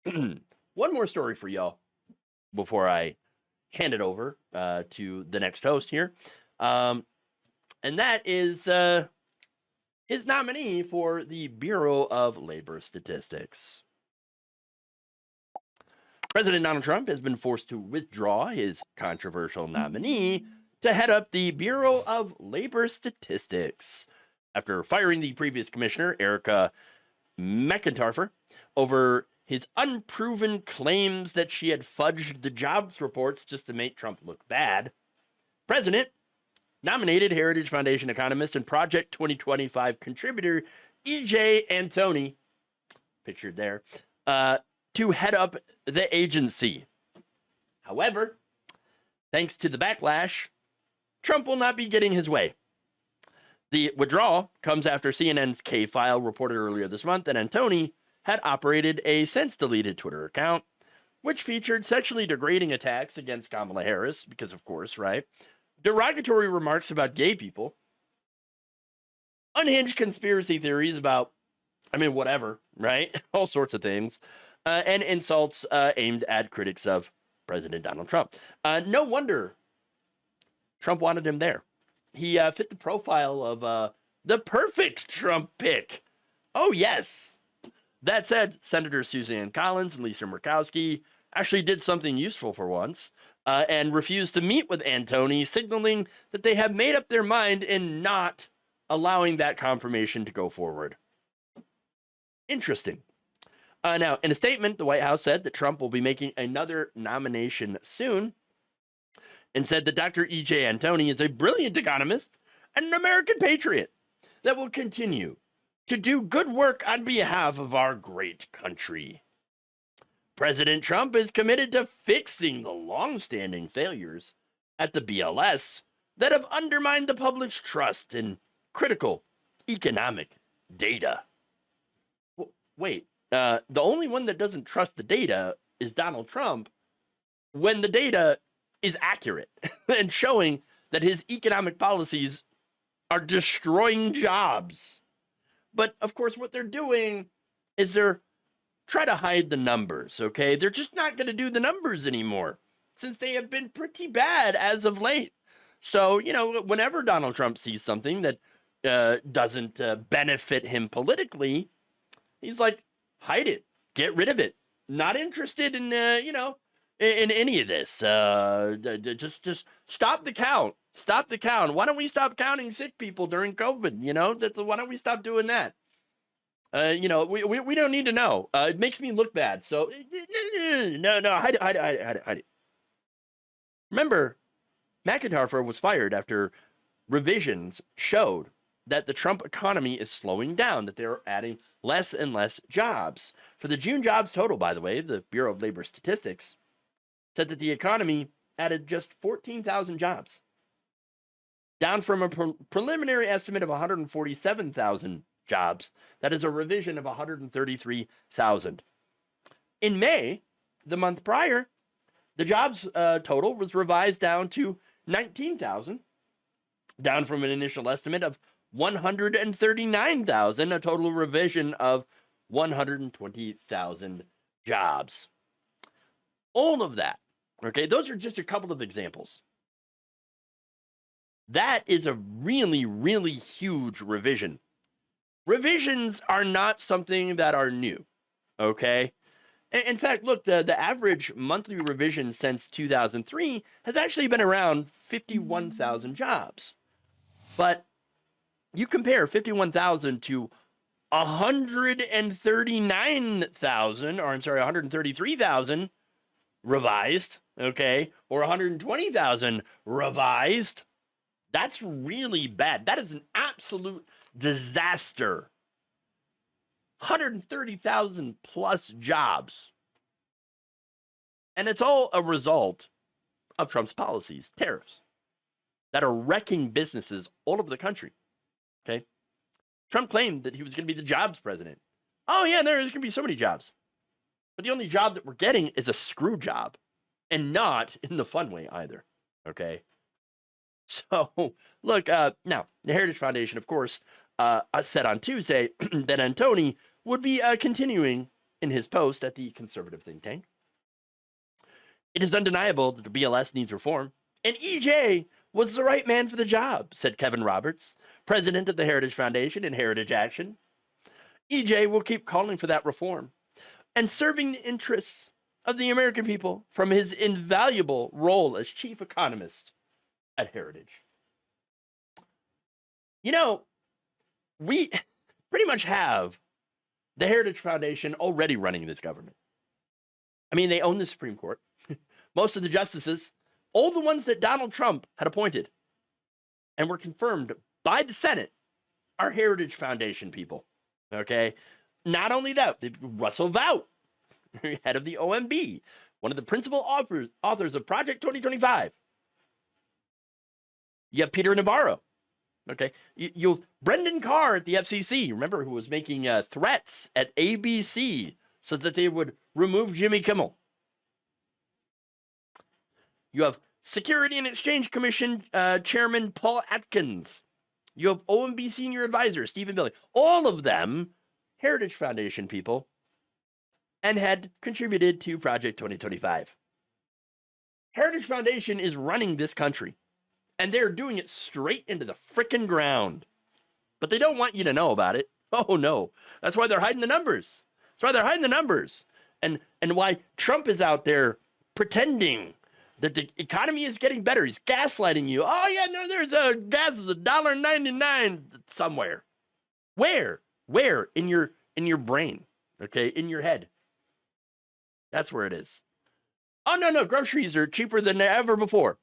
One more story for y'all before I hand it over to the next host here. Um, and that is his nominee for the Bureau of Labor Statistics. President Donald Trump has been forced to withdraw his controversial nominee to head up the Bureau of Labor Statistics after firing the previous commissioner, Erika McEntarfer, over his unproven claims that she had fudged the jobs reports just to make Trump look bad. President nominated Heritage Foundation economist and Project 2025 contributor E.J. Antoni, pictured there, to head up the agency. However, thanks to the backlash, Trump will not be getting his way. The withdrawal comes after CNN's K-File reported earlier this month that Antoni had operated a since-deleted Twitter account, which featured sexually degrading attacks against Kamala Harris, because of course, right? Derogatory remarks about gay people, unhinged conspiracy theories about, whatever, right? All sorts of things, and insults aimed at critics of President Donald Trump. No wonder Trump wanted him there. He fit the profile of the perfect Trump pick. Oh, yes. That said, Senator Suzanne Collins and Lisa Murkowski actually did something useful for once and refused to meet with Antoni, signaling that they have made up their mind in not allowing that confirmation to go forward. Interesting. Now, in a statement, the White House said that Trump will be making another nomination soon and said that Dr. E.J. Antoni is a brilliant economist and an American patriot that will continue to do good work on behalf of our great country. President Trump is committed to fixing the long-standing failures at the BLS that have undermined the public's trust in critical economic data. Wait, the only one that doesn't trust the data is Donald Trump when the data is accurate and showing that his economic policies are destroying jobs. But of course, what they're doing is they're trying to hide the numbers, okay? They're just not going to do the numbers anymore since they have been pretty bad as of late. So, whenever Donald Trump sees something that doesn't benefit him politically, he's like, hide it, get rid of it. Not interested in, in any of this. Just stop the count. Stop the count. Why don't we stop counting sick people during COVID? Why don't we stop doing that? We don't need to know. It makes me look bad. So no, hide it. Remember, McEntarfer was fired after revisions showed that the Trump economy is slowing down, that they're adding less and less jobs. For the June jobs total, by the way, the Bureau of Labor Statistics said that the economy added just 14,000 jobs, down from a preliminary estimate of 147,000 jobs. That is a revision of 133,000. In May, the month prior, the jobs total was revised down to 19,000, down from an initial estimate of 139,000, a total revision of 120,000 jobs. All of that, okay, those are just a couple of examples. That is a really, really huge revision. Revisions are not something that are new, okay? In fact, look, the average monthly revision since 2003 has actually been around 51,000 jobs. But you compare 51,000 to 133,000 revised, okay, or 120,000 revised. That's really bad. That is an absolute disaster. 130,000 plus jobs. And it's all a result of Trump's policies, tariffs, that are wrecking businesses all over the country. Okay? Trump claimed that he was going to be the jobs president. Oh, yeah, there's going to be so many jobs. But the only job that we're getting is a screw job, and not in the fun way either. Okay? So, look, now, the Heritage Foundation, of course, said on Tuesday that Antoni would be continuing in his post at the conservative think tank. It is undeniable that the BLS needs reform, and EJ was the right man for the job, said Kevin Roberts, president of the Heritage Foundation and Heritage Action. EJ will keep calling for that reform and serving the interests of the American people from his invaluable role as chief economist at Heritage. You know, we pretty much have the Heritage Foundation already running this government. I mean, they own the Supreme Court. Most of the justices, all the ones that Donald Trump had appointed and were confirmed by the Senate, are Heritage Foundation people. Okay? Not only that, Russell Vought, head of the OMB, one of the principal authors of Project 2025. You have Peter Navarro. Okay, you Brendan Carr at the FCC, remember, who was making threats at ABC so that they would remove Jimmy Kimmel. You have Security and Exchange Commission Chairman Paul Atkins. You have OMB Senior Advisor Stephen Billy. All of them Heritage Foundation people and had contributed to Project 2025. Heritage Foundation is running this country. And they're doing it straight into the frickin' ground. But they don't want you to know about it. Oh, no. That's why they're hiding the numbers. That's why they're hiding the numbers. And why Trump is out there pretending that the economy is getting better. He's gaslighting you. Oh, yeah, no, there's a gas is $1.99 somewhere. Where? Where? In your brain. Okay? In your head. That's where it is. Oh, no. Groceries are cheaper than ever before.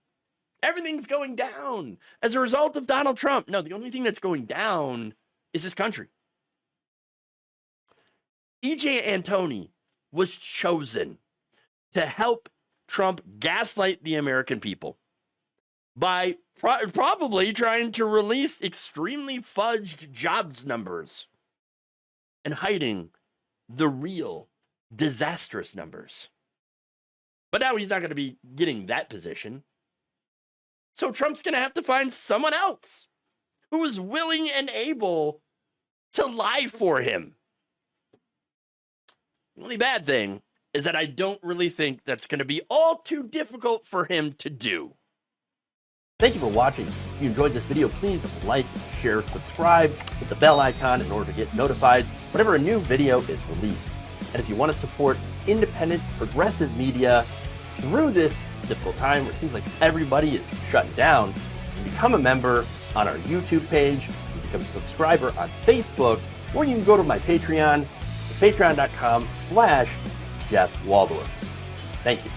Everything's going down as a result of Donald Trump. No, the only thing that's going down is this country. EJ Antoni was chosen to help Trump gaslight the American people by probably trying to release extremely fudged jobs numbers and hiding the real disastrous numbers. But now he's not going to be getting that position. So Trump's going to have to find someone else who is willing and able to lie for him. The only bad thing is that I don't really think that's going to be all too difficult for him to do. Thank you for watching. If you enjoyed this video, please like, share, subscribe, hit the bell icon in order to get notified whenever a new video is released. And if you want to support independent, progressive media through this difficult time where it seems like everybody is shutting down, you can become a member on our YouTube page, you can become a subscriber on Facebook, or you can go to my Patreon. It's patreon.com/Jeff Waldorf. Thank you.